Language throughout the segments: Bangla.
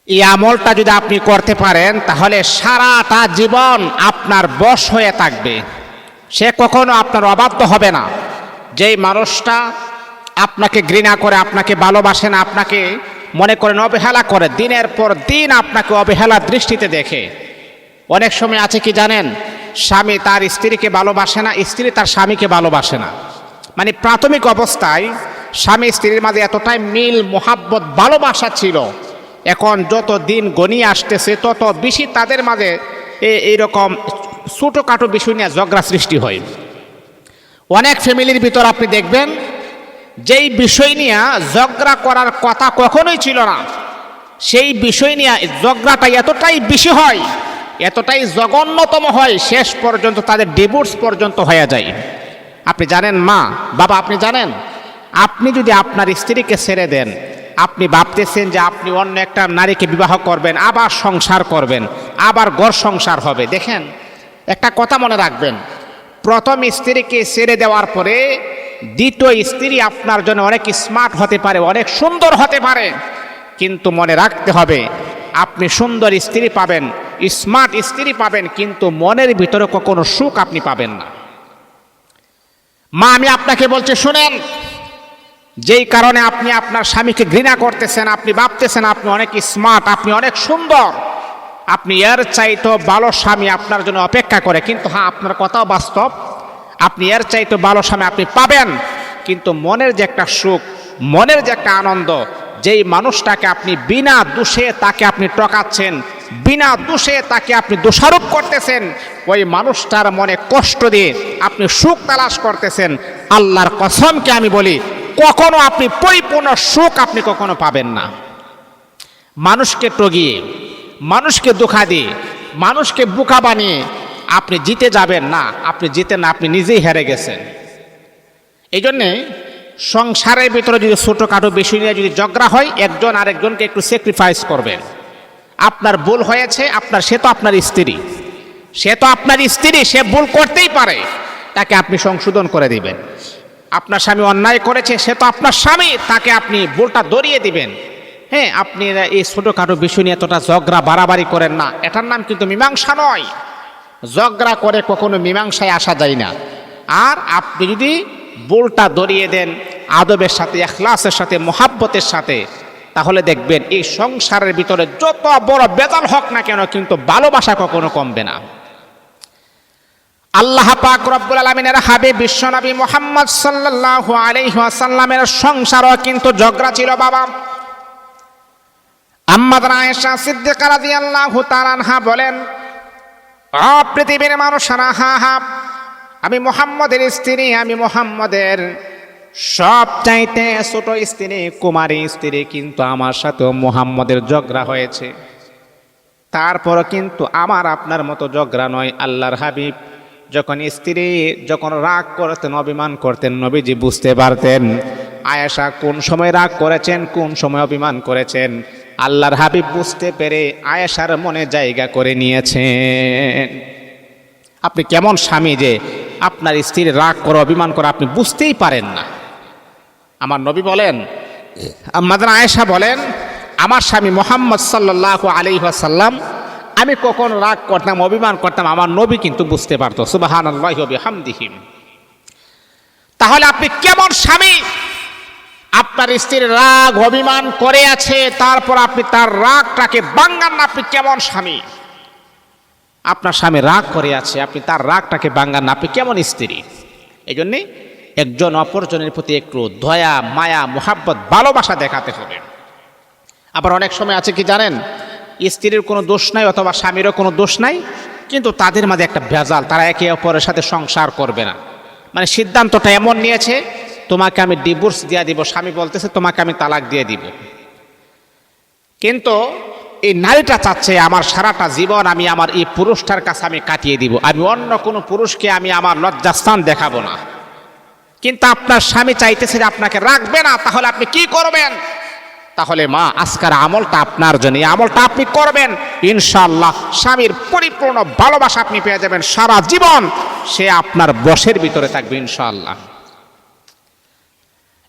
এই আমলটা যদি আপনি করতে পারেন তাহলে সারাটা জীবন আপনার বশ হয়ে থাকবে, সে কখনো আপনার অবাধ্য হবে না। যেই মানুষটা আপনাকে ঘৃণা করে, আপনাকে ভালোবাসে না, আপনাকে মনে করেন অবহেলা করে, দিনের পর দিন আপনাকে অবহেলার দৃষ্টিতে দেখে। অনেক সময় আছে কি জানেন, স্বামী তার স্ত্রীকে ভালোবাসে না, স্ত্রী তার স্বামীকে ভালোবাসে না। মানে প্রাথমিক অবস্থায় স্বামী স্ত্রীর মাঝে এতটাই মিল, মোহাব্বত, ভালোবাসা ছিল। এখন যত দিন গনিয়ে আসতেছে তত বেশি তাদের মাঝে এইরকম ছোটোখাটো বিষয় নিয়ে ঝগড়া সৃষ্টি হয়। অনেক ফ্যামিলির ভিতর আপনি দেখবেন যেই বিষয় নিয়ে ঝগড়া করার কথা কখনোই ছিল না, সেই বিষয় নিয়ে ঝগড়াটা এতটাই বেশি হয়, এতটাই জঘন্যতম হয়, শেষ পর্যন্ত তাদের ডিভোর্স পর্যন্ত হয়ে যায়। আপনি জানেন মা বাবা, আপনি জানেন, আপনি যদি আপনার স্ত্রীকে ছেড়ে দেন, আপনি ভাবতেছেন যে আপনি অন্য একটা নারীকে বিবাহ করবেন, আবার সংসার করবেন, আবার ঘর সংসার হবে। দেখেন, একটা কথা মনে রাখবেন, প্রথম স্ত্রীকে ছেড়ে দেওয়ার পরে দ্বিতীয় স্ত্রী আপনার জন্য অনেক স্মার্ট হতে পারে, অনেক সুন্দর হতে পারে, কিন্তু মনে রাখতে হবে আপনি সুন্দর স্ত্রী পাবেন, স্মার্ট স্ত্রী পাবেন, কিন্তু মনের ভিতরে কখনো সুখ আপনি পাবেন না। মা, আমি আপনাকে বলছি শুনেন, যেই কারণে আপনি আপনার স্বামীকে ঘৃণা করতেছেন, আপনি ভাবতেছেন আপনি অনেক স্মার্ট, আপনি অনেক সুন্দর, আপনি এর চাইতো ভালো স্বামী আপনার জন্য অপেক্ষা করে। কিন্তু হ্যাঁ, আপনার কথাও বাস্তব, আপনি এর চাইতো ভালো স্বামী আপনি পাবেন, কিন্তু মনের যে একটা সুখ, মনের যে একটা আনন্দ, যেই মানুষটাকে আপনি বিনা দোষে তাকে আপনি টকাচ্ছেন, বিনা দোষে তাকে আপনি দোষারোপ করতেছেন, ওই মানুষটার মনে কষ্ট দিয়ে আপনি সুখ তালাশ করতেছেন, আল্লাহর কসমকে আমি বলি কখনো আপনি পরিপূর্ণ সুখ আপনি কখনো পাবেন না। মানুষকে টগিয়ে, মানুষকে ধোঁকা দিয়ে, মানুষকে বোকা বানিয়ে আপনি জিতে যাবেন না, আপনি জিতে না, আপনি নিজেই হেরে গেছেন। এই জন্যে সংসারের ভিতরে যদি ছোটোখাটো বিষয় নিয়ে যদি ঝগড়া হয়, একজন আরেকজনকে একটু স্যাক্রিফাইস করবেন। আপনার ভুল হয়েছে, সে তো আপনার স্ত্রী, সে ভুল করতেই পারে, তাকে আপনি সংশোধন করে দিবেন। আপনার স্বামী অন্যায় করেছে, সে তো আপনার স্বামী, তাকে আপনি ভুলটা ধরিয়ে দিবেন। হ্যাঁ, আপনি এই ছোটোখাটো বিষয় নিয়ে এতটা ঝগড়া বাড়াবাড়ি করেন না, এটার নাম কিন্তু মীমাংসা নয়। ঝগড়া করে কখনো মীমাংসায় আসা যায় না। আর আপনি যদি ভুলটা ধরিয়ে দেন আদবের সাথে, ইখলাসের সাথে, মোহাব্বতের সাথে, তাহলে দেখবেন এই সংসারের ভিতরে যত বড় বেজাল হোক না কেন, কিন্তু ভালোবাসা কখনো কমবে না। আল্লাহ পাক রব্বুল আলামিনের হাবিব বিশ্বনবী মুহাম্মদ সাল্লাল্লাহু আলাইহি ওয়াসাল্লামের সংসারও কিন্তু ঝগড়া ছিল বাবা। আম্মা আয়েশা সিদ্দিকা রাদিয়াল্লাহু তাআলা আনহা বলেন, পৃথিবীর মানুষরা, হা, আমি মুহাম্মদের স্ত্রী, আমি মুহাম্মদের সবচাইতে ছোট স্ত্রী, কুমারী স্ত্রী, কিন্তু আমার সাথেও মুহাম্মদের ঝগড়া হয়েছে, তারপরও কিন্তু আমার আপনার মতো ঝগড়া নয়। আল্লাহর হাবিব যখন রাগ করতেন, অভিমান করতেন, নবীজি বুঝতে পারতেন আয়েশা কোন সময় রাগ করেছেন, কোন সময় অভিমান করেছেন। আল্লাহর হাবিব বুঝতে পেরে আয়েশার মনে জায়গা করে নিয়েছেন। আপনি কেমন স্বামী যে আপনার স্ত্রীর রাগ করে, অভিমান করে আপনি বুঝতেই পারেন না। আমার নবী বলেন, আমাদের আয়েশা বলেন, আমার স্বামী মুহাম্মদ সাল্লাল্লাহু আলাইহি ওয়াসাল্লাম, আমি কখন রাগ করতাম, অভিমান করতাম, আমার নবী কিন্তু বুঝতে পারতো। সুবহানাল্লাহি ওয়া বিহামদিহি। তাহলে আপনি কেমন স্বামী? আপনার স্ত্রীর রাগ অভিমান করে আছে, তারপর আপনি তার রাগটাকে ভাঙান না, আপনি কেমন স্বামী? আপনার স্বামী রাগ করে আছে, আপনি তার রাগটাকে ভাঙান না, আপনি কেমন স্ত্রী? এই জন্যে একজন অপরজনের প্রতি একটু দয়া, মায়া, মোহাব্বত, ভালোবাসা দেখাতে হবে। আবার অনেক সময় আছে কি জানেন, স্ত্রীর কোনো দোষ নাই অথবা স্বামীরও কোনো দোষ নাই, কিন্তু তাদের মাঝে একটা ভেজাল, তারা একে অপরের সাথে সংসার করবে না। মানে সিদ্ধান্তটা এমন নিয়েছে, তোমাকে আমি ডিভোর্স দিয়ে দিব, স্বামী বলতেছে তোমাকে আমি তালাক দিয়ে দিব, কিন্তু এই নারীটা চাচ্ছে আমার সারাটা জীবন আমি আমার এই পুরুষটার কাছে আমি কাটিয়ে দিব, আমি অন্য কোনো পুরুষকে আমি আমার লজ্জাস্থান দেখাবো না। কিন্তু আপনার স্বামী চাইতেছে যে আপনাকে রাখবে না, তাহলে আপনি কি করবেন? তাহলে মা, আজকের আমলটা আপনার জন্য, এই আমলটা আপনি করবেন, ইনশাআল্লাহ স্বামীর পরিপূর্ণ ভালোবাসা আপনি পেয়ে যাবেন, সারা জীবন সে আপনার বশের ভিতরে থাকবে ইনশাআল্লাহ।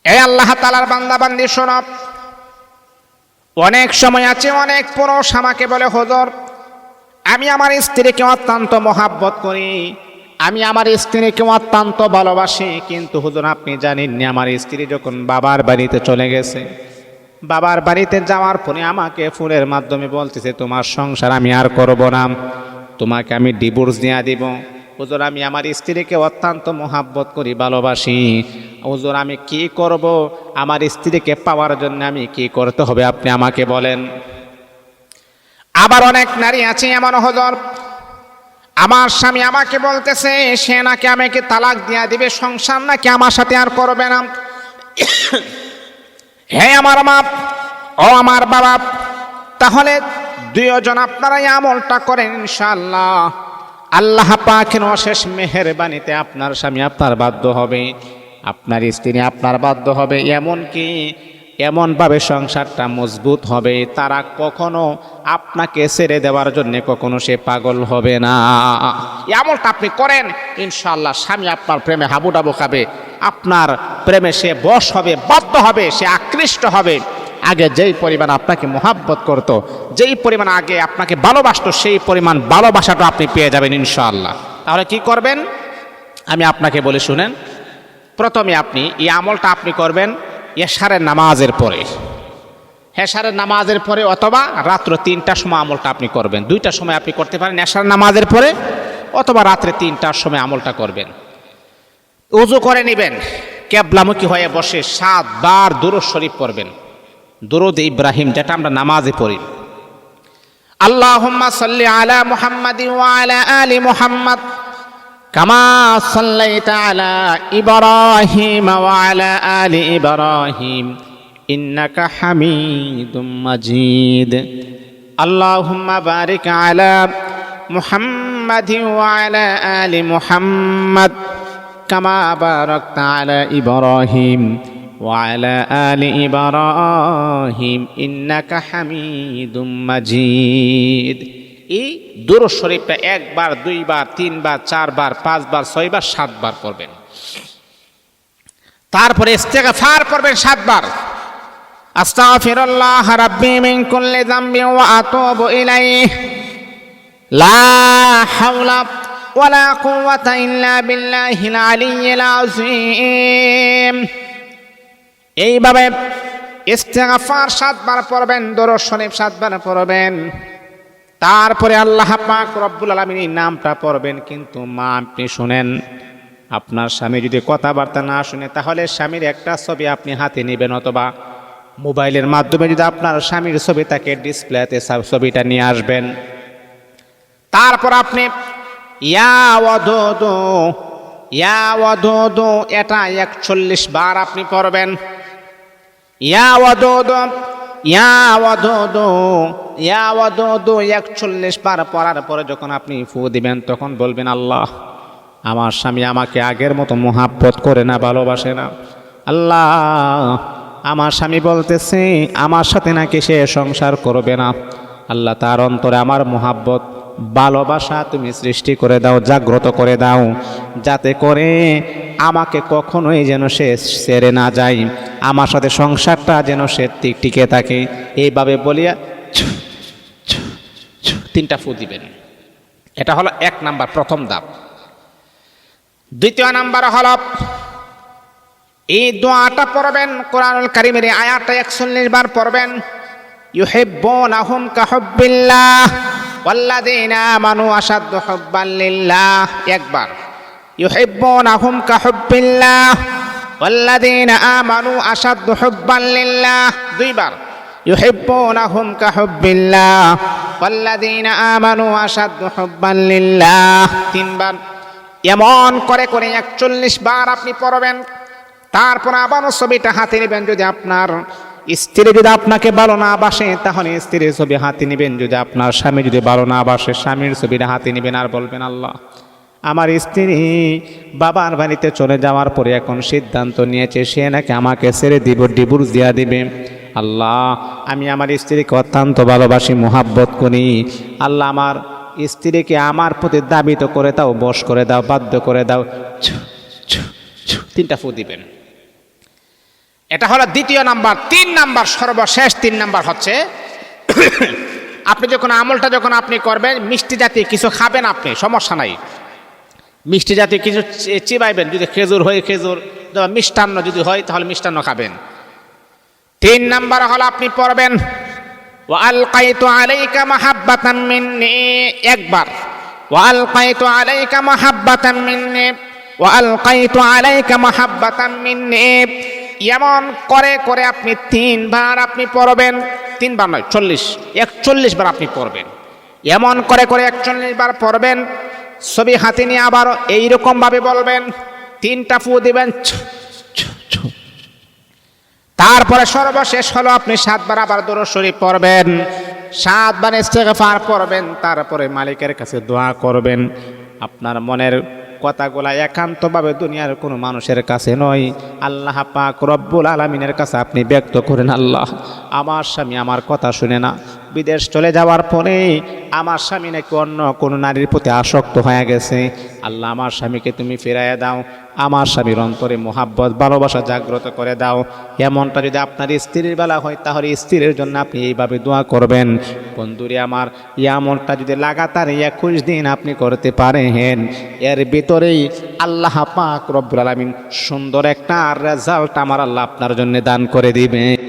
এই আল্লাহ তাআলার বান্দা বান্দি শোনো, অনেক সময় আছে অনেক পুরুষ আমাকে বলে, হুজুর আমি আমার স্ত্রীকে অত্যন্ত মহাব্বত করি, আমি আমার স্ত্রীকে অত্যন্ত ভালোবাসি, কিন্তু হুজুর আপনি জানেননি আমার স্ত্রী যখন বাবার বাড়িতে চলে গেছে, বাবার বাড়িতে যাওয়ার পরে আমাকে ফোনের মাধ্যমে বলতেছে তোমার সংসার আমি আর করব না, তোমাকে আমি ডিভোর্স দিয়ে দিব। হুজুর আমি আমার স্ত্রীকে অত্যন্ত মহাব্বত করি, ভালোবাসি, হুজুর আমি কি করব, আমার স্ত্রীকে পাওয়ার জন্য আমি কি করতে হবে আপনি আমাকে বলেন। আবার অনেক নারী আছে এমন, হুজুর আমার স্বামী আমাকে বলতেছে সে নাকি আমাকে তালাক দিয়া দিবে, সংসার নাকি আমার সাথে আর করবে না। হে আমার মা ও আমার বাবা, তাহলে দুইজন আপনারা এই আমলটা করেন, ইনশাআল্লাহ আল্লাহ পাকের অশেষ মেহেরবানিতে আপনার স্বামী আপনার বাধ্য হবে, আপনার স্ত্রী আপনার বাধ্য হবে, এমনকি এমনভাবে সংসারটা মজবুত হবে তারা কখনো আপনাকে ছেড়ে দেওয়ার জন্য কখনো সে পাগল হবে না। এমনটা আপনি করেন, ইনশাআল্লাহ স্বামী আপনার প্রেমে হাবুডাবু খাবে, আপনার প্রেমে সে বশ হবে, বাধ্য হবে, সে আকৃষ্ট হবে। আগে যেই পরিমাণ আপনাকে মোহাব্বত করত, যেই পরিমাণ আগে আপনাকে ভালোবাসতো, সেই পরিমাণ ভালোবাসাটা আপনি পেয়ে যাবেন ইনশাআল্লাহ। তাহলে কি করবেন আমি আপনাকে বলে শুনেন। প্রথমে আপনি এই আমলটা আপনি করবেন এশারের নামাজের পরে, এশারের নামাজের পরে অথবা রাত্র 3টার সময় আমলটা আপনি করবেন। 2টার সময় আপনি করতে পারেন এশারের নামাজের পরে, অথবা রাত্রে 3টার সময় আমলটা করবেন। উযু করে নেবেন, কিবলামুখী হয়ে বসে 7 বার দুরূদ শরীফ পড়বেন, দুরূদ ইব্রাহিম যেটা আমরা নামাজে পড়ি। আল্লাহুম্মা সাল্লি আলা মুহাম্মাদিন ওয়া আলা আলি মুহাম্মাদ কামা সাল্লাইতা আলা ইব্রাহিম ওয়া আলা আলি ইব্রাহিম ইন্নাকা হামিদুম মাজিদ। আল্লাহুম্মা বারিক আলা মুহাম্মাদিন ওয়া আলা আলি মুহাম্মাদ কামা বারাকতা আলা ইব্রাহিম ওয়া আলা আলি ইব্রাহিম ইন্নাকা হামিদুম মাজিদ। এই দুরূদ শরীফটা 1 বার 2 বার 3 বার 4 বার 5 বার 6 বার 7 বার পড়বেন। তারপরে ইস্তেগফার করবেন 7 বার। আস্তাগফিরুল্লাহ রাব্বি মিন কুল্লি যামবিন ওয়া আতুবু ইলাইহি লা হাওলা ওয়ালা কুওয়াতা ইল্লা বিল্লাহিল আলিয়্যিল আযীম। এইভাবে ইস্তেগফার 7 বার পড়বেন, দুরূদ শরীফ 7 বার পড়বেন। তারপরে আল্লাহ পাক রব্বুল আলামিনের নামটা পড়বেন। কিন্তু মা আপনি শুনেন, আপনার স্বামী যদি কথাবার্তা না শুনে তাহলে স্বামীর একটা ছবি আপনি হাতে নেবেন, অথবা মোবাইলের মাধ্যমে যদি আপনার স্বামীর ছবি থাকে ডিসপ্লেতে ছবিটা নিয়ে আসবেন। তারপর আপনি ইয়া ওয়াদুদু ইয়া ওয়াদুদু এটা 41 বার আপনি পড়বেন। ইয়া ওয়াদুদু ইয়া ওয়াদুদু ইয়া ওয়াদুদু 41 বার পড়ার পরে যখন আপনি ফু দিবেন তখন বলবেন, আল্লাহ আমার স্বামী আমাকে আগের মতো মোহাব্বত করে না, ভালোবাসে না। আল্লাহ আমার স্বামী বলতেছে আমার সাথে নাকি সে সংসার করবে না। আল্লাহ তার অন্তরে আমার মোহাব্বত ভালোবাসা তুমি সৃষ্টি করে দাও, জাগ্রত করে দাও, যাতে করে আমাকে কখনোই যেন সে ছেড়ে না যায়, আমার সাথে সংসারটা যেন সে টিকে থাকে। এইভাবে বলিয়া 3টা ফু দিবেন। এটা হলো 1 নাম্বার, প্রথম ধাপ। 2য় নাম্বার হলো এই দোয়াটা পড়বেন, কোরআনুল কারীমের আয়াতটা 41 বার পড়বেন। ইউহিব্বুনাহুম কাহুব্বিল্লাহ ওয়াল্লাযীনা আমানু আশাদ্দু হুব্বান লিল্লাহ। 1 বার। ইউহিব্বুনাহুম কাহুব্বিল্লাহ ওয়াল্লাযীনা আমানু আশাদ্দু হুব্বান লিল্লাহ। 2 বার। ইউহিব্বুনাহুম কাহুব্বিল্লাহ ওয়াল্লাযীনা আমানু আশাদ্দু হুব্বান লিল্লাহ। 3 বার। এমন করে করে 41 বার আপনি পড়বেন। তারপর আবার ছবিটা হাতে নেবেন। যদি আপনার স্ত্রী যদি আপনাকে ভালো না বাসে তাহলে স্ত্রীর ছবি হাতে নেবেন। যদি আপনার স্বামী যদি ভালো না বাসে স্বামীর ছবিটা হাতে নেবেন, আর বলবেন, আল্লাহ আমার স্ত্রী বাবার বাড়িতে চলে যাওয়ার পরে এখন সিদ্ধান্ত নিয়েছে সে নাকি আমাকে ছেড়ে দিব, ডিভোর্স দিয়া দিবে। আল্লাহ আমি আমার স্ত্রীকে অত্যন্ত ভালোবাসি, মোহাব্বত করি। আল্লাহ আমার স্ত্রীকে আমার প্রতি দাবিত করে দাও, বশ করে দাও, বাধ্য করে দাও। 3টা ফু দিবেন। এটা হলো দ্বিতীয় নাম্বার। 3 নাম্বার, সর্বশেষ 3 নাম্বার হচ্ছে আপনি যখন আমলটা যখন আপনি করবেন, মিষ্টি জাতীয় কিছু খাবেন আপনি, সমস্যা নাই, মিষ্টি জাতীয় কিছু চিবাইবেন, যদি খেজুর হয় খেজুর, মিষ্টান্ন যদি হয় তাহলে মিষ্টান্ন খাবেন। 3 নাম্বার হলো আপনি পড়বেন ওয়া আলকাইতু আলাইকা মাহাব্বাতাম মিন্নি, একবার ওয়া আলকাইতু আলাইকা মাহাব্বাতাম মিন্নি, ওয়া আলকাইতু আলাইকা মাহাব্বাতাম মিন্নি, এমন করে করে আপনি 3 বার আপনি পড়বেন। 3 বার নয়, 41 বার আপনি পড়বেন। এমন করে করে 41 বার পড়বেন। ছবি হাতে নিয়ে আবার এইরকম ভাবে বলবেন, 3টা ফু দিবেন, তারপরে সর্বশেষ হলো আপনি 7 বার আবার দরুদ শরীফ পড়বেন, 7 বার ইস্তেগফার পড়বেন, তারপরে মালিকের কাছে দোয়া করবেন। আপনার মনের কথাগুলা একান্তভাবে দুনিয়ার কোনো মানুষের কাছে নয়, আল্লাহ পাক রব্বুল আলামিনের কাছে আপনি ব্যক্ত করেন, আল্লাহ আমার স্বামী আমার কথা শুনে না, বিদেশ চলে যাওয়ার পরে আমার স্বামী নাকি অন্য কোনো নারীর প্রতি আসক্ত হয়ে গেছে, আল্লাহ আমার স্বামীকে তুমি ফিরাইয়া দাও, আমার স্বামীর অন্তরে মোহাব্বত ভালোবাসা জাগ্রত করে দাও। এমনটা যদি আপনার স্ত্রীর বেলা হয় তাহলে স্ত্রীর জন্য আপনি এইভাবে দোয়া করবেন। বন্ধুরে আমার, এমনটা যদি লাগাতার 21 দিন আপনি করতে পারেন, এর ভিতরেই আল্লাহ পাক রব্বুল আলামিন সুন্দর একটা রেজাল্ট আমার আল্লাহ আপনার জন্য দান করে দিবেন।